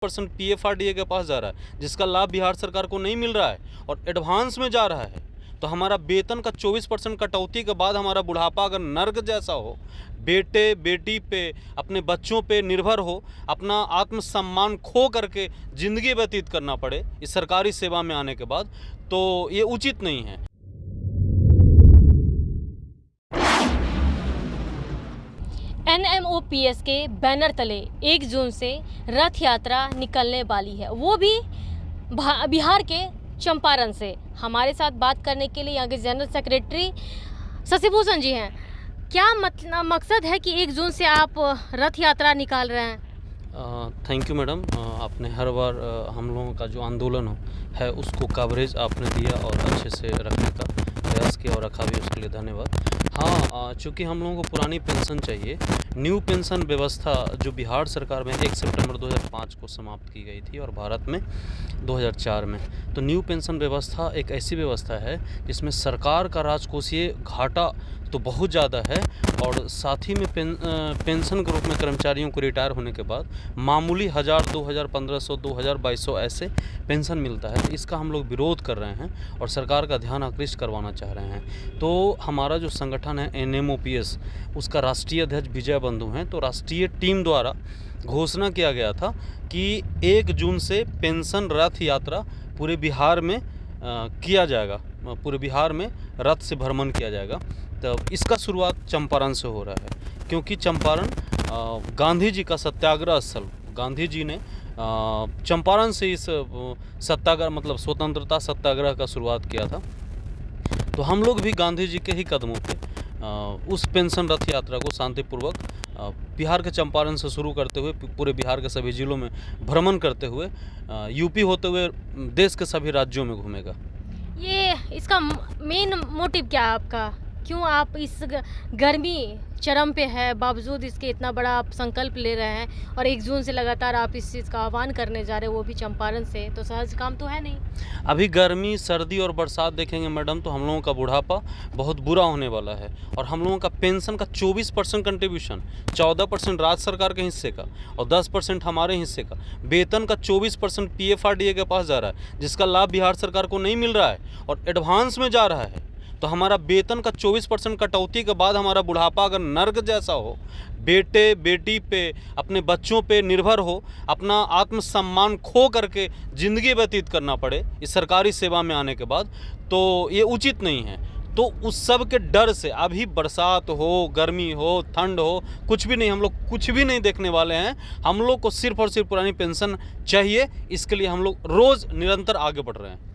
% PFRDA के पास जा रहा है, जिसका लाभ बिहार सरकार को नहीं मिल रहा है और एडवांस में जा रहा है। तो हमारा वेतन का 24% कटौती के बाद हमारा बुढ़ापा अगर नर्क जैसा हो, बेटे बेटी पे, अपने बच्चों पे निर्भर हो, अपना आत्मसम्मान खो करके ज़िंदगी व्यतीत करना पड़े इस सरकारी सेवा में आने के बाद, तो ये उचित नहीं है। NMOPS के बैनर तले 1 जून से रथ यात्रा निकलने वाली है, वो भी बिहार के चंपारण से। हमारे साथ बात करने के लिए यहाँ के जनरल सेक्रेटरी शशिभूषण जी हैं। क्या मकसद है कि 1 जून से आप रथ यात्रा निकाल रहे हैं? थैंक यू मैडम, आपने हर बार हम लोगों का जो आंदोलन है उसको कवरेज आपने दिया और अच्छे से रखने का प्रयास किया और रखा भी, उसके लिए धन्यवाद। हाँ, चूँकि हम लोगों को पुरानी पेंशन चाहिए, न्यू पेंशन व्यवस्था जो बिहार सरकार में 1 सितंबर 2005 को समाप्त की गई थी और भारत में 2004 में, तो न्यू पेंशन व्यवस्था एक ऐसी व्यवस्था है जिसमें सरकार का राजकोषीय घाटा तो बहुत ज़्यादा है और साथ ही में पेंशन के रूप में कर्मचारियों को रिटायर होने के बाद मामूली 1000, 2000, 1500, 2000, 2200 ऐसे पेंशन मिलता है। इसका हम लोग विरोध कर रहे हैं और सरकार का ध्यान आकृष्ट करवाना चाह रहे हैं। तो हमारा जो संगठन है NMOPS, उसका राष्ट्रीय अध्यक्ष विजय बंधु हैं, तो राष्ट्रीय टीम द्वारा घोषणा किया गया था कि 1 जून से पेंशन रथ यात्रा पूरे बिहार में किया जाएगा, पूरे बिहार में रथ से भ्रमण किया जाएगा। तो इसका शुरुआत चंपारण से हो रहा है, क्योंकि चंपारण गांधी जी का सत्याग्रह स्थल, गांधी जी ने चंपारण से इस सत्याग्रह मतलब स्वतंत्रता सत्याग्रह का शुरुआत किया था। तो हम लोग भी गांधी जी के ही कदमों पे उस पेंशन रथ यात्रा को शांतिपूर्वक बिहार के चंपारण से शुरू करते हुए पूरे बिहार के सभी जिलों में भ्रमण करते हुए यूपी होते हुए देश के सभी राज्यों में घूमेगा। ये इसका मेन मोटिव क्या है आपका? क्यों आप इस गर्मी चरम पे है, बावजूद इसके इतना बड़ा आप संकल्प ले रहे हैं और 1 जून से लगातार आप इस चीज़ का आह्वान करने जा रहे हैं, वो भी चंपारण से? तो सहज काम तो है नहीं। अभी गर्मी, सर्दी और बरसात देखेंगे मैडम, तो हम लोगों का बुढ़ापा बहुत बुरा होने वाला है और हम लोगों का पेंशन का 24% कंट्रीब्यूशन, 14% राज्य सरकार के हिस्से का और 10% हमारे हिस्से का, वेतन का 24% PFRDA के पास जा रहा है, जिसका लाभ बिहार सरकार को नहीं मिल रहा है और एडवांस में जा रहा है। तो हमारा वेतन का 24% कटौती के बाद हमारा बुढ़ापा अगर नर्क जैसा हो, बेटे बेटी पे, अपने बच्चों पे निर्भर हो, अपना आत्मसम्मान खो करके ज़िंदगी व्यतीत करना पड़े इस सरकारी सेवा में आने के बाद, तो ये उचित नहीं है। तो उस सब के डर से अभी बरसात हो, गर्मी हो, ठंड हो, कुछ भी नहीं, हम लोग कुछ भी नहीं देखने वाले हैं। हम लोग को सिर्फ और सिर्फ पुरानी पेंशन चाहिए, इसके लिए हम लोग रोज़ निरंतर आगे बढ़ रहे हैं।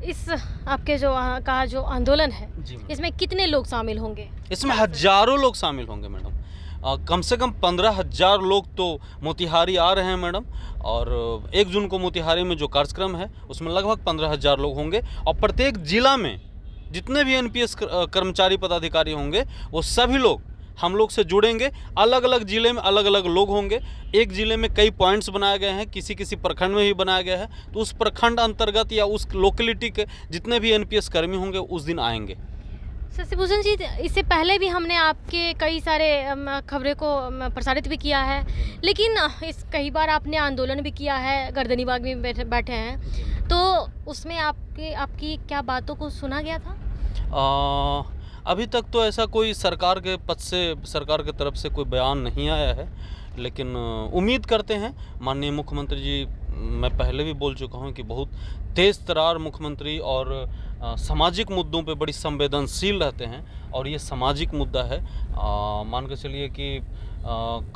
इस आपके जो कहा जो आंदोलन है, जी, इसमें कितने लोग शामिल होंगे? इसमें हजारों लोग शामिल होंगे मैडम। कम से कम 15,000 लोग तो मोतिहारी आ रहे हैं मैडम, और 1 जून को मोतिहारी में जो कार्यक्रम है उसमें लगभग 15,000 लोग होंगे और प्रत्येक जिला में जितने भी NPS कर्मचारी पदाधिकारी होंगे वो सभी लोग हम लोग से जुड़ेंगे। अलग अलग ज़िले में अलग अलग लोग होंगे। एक ज़िले में कई पॉइंट्स बनाए गए हैं, किसी किसी प्रखंड में भी बनाया गया है, तो उस प्रखंड अंतर्गत या उस लोकेलिटी के जितने भी NPS कर्मी होंगे उस दिन आएंगे। शशिभूषण जी, इससे पहले भी हमने आपके कई सारे खबरें को प्रसारित भी किया है, लेकिन कई बार आपने आंदोलन भी किया है, गर्दनी बाग में बैठे हैं, तो उसमें आपकी क्या बातों को सुना गया था? अभी तक तो ऐसा कोई सरकार के पद से, सरकार की तरफ से कोई बयान नहीं आया है, लेकिन उम्मीद करते हैं माननीय मुख्यमंत्री जी, मैं पहले भी बोल चुका हूं कि बहुत तेज़ तर्रार मुख्यमंत्री और सामाजिक मुद्दों पे बड़ी संवेदनशील रहते हैं और ये सामाजिक मुद्दा है। मान के चलिए कि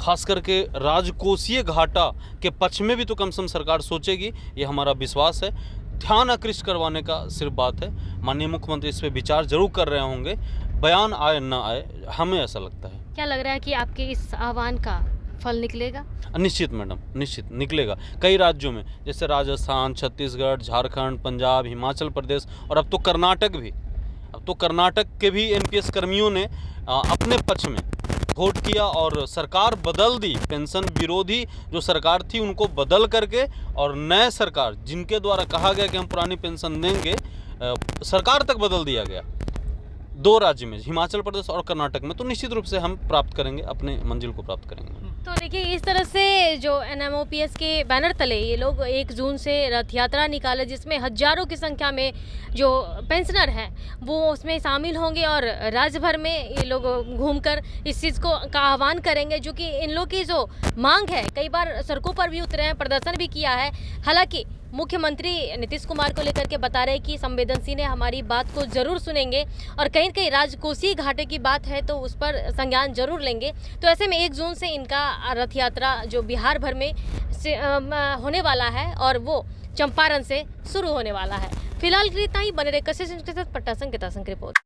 खास करके राजकोषीय घाटा के पक्ष में भी तो कम से कम सरकार सोचेगी, ये हमारा विश्वास है। ध्यान आकृष्ट करवाने का सिर्फ बात है, माननीय मुख्यमंत्री इस पे विचार जरूर कर रहे होंगे, बयान आए ना आए, हमें ऐसा लगता है। क्या लग रहा है कि आपके इस आह्वान का फल निकलेगा? निश्चित मैडम, निश्चित निकलेगा। कई राज्यों में जैसे राजस्थान, छत्तीसगढ़, झारखंड, पंजाब, हिमाचल प्रदेश और अब तो कर्नाटक भी, अब तो कर्नाटक के भी NPS कर्मियों ने अपने पक्ष में वोट किया और सरकार बदल दी। पेंशन विरोधी जो सरकार थी उनको बदल करके और नए सरकार जिनके द्वारा कहा गया कि हम पुरानी पेंशन देंगे, सरकार तक बदल दिया गया 2 राज्य में, हिमाचल प्रदेश और कर्नाटक में। तो निश्चित रूप से हम प्राप्त करेंगे, अपने मंजिल को प्राप्त करेंगे। तो देखिए इस तरह से जो एनएमओपीएस के बैनर तले ये लोग 1 जून से रथ यात्रा निकाले, जिसमें हजारों की संख्या में जो पेंशनर हैं वो उसमें शामिल होंगे और राज्य भर में ये लोग घूमकर इस चीज़ को का आह्वान करेंगे, जो कि इन लोग की जो मांग है, कई बार सड़कों पर भी उतरे हैं, प्रदर्शन भी किया है। हालांकि मुख्यमंत्री नीतीश कुमार को लेकर के बता रहे हैं कि संवेदनशील है, हमारी बात को जरूर सुनेंगे और कहीं न कहीं राजकोषीय घाटे की बात है तो उस पर संज्ञान जरूर लेंगे। तो ऐसे में 1 जून से इनका रथ यात्रा जो बिहार भर में से होने वाला है और वो चंपारण से शुरू होने वाला है। फिलहाल के लिए इतना ही। बने रहे कशिश के साथ पट्टा संकेता संक रिपोर्ट।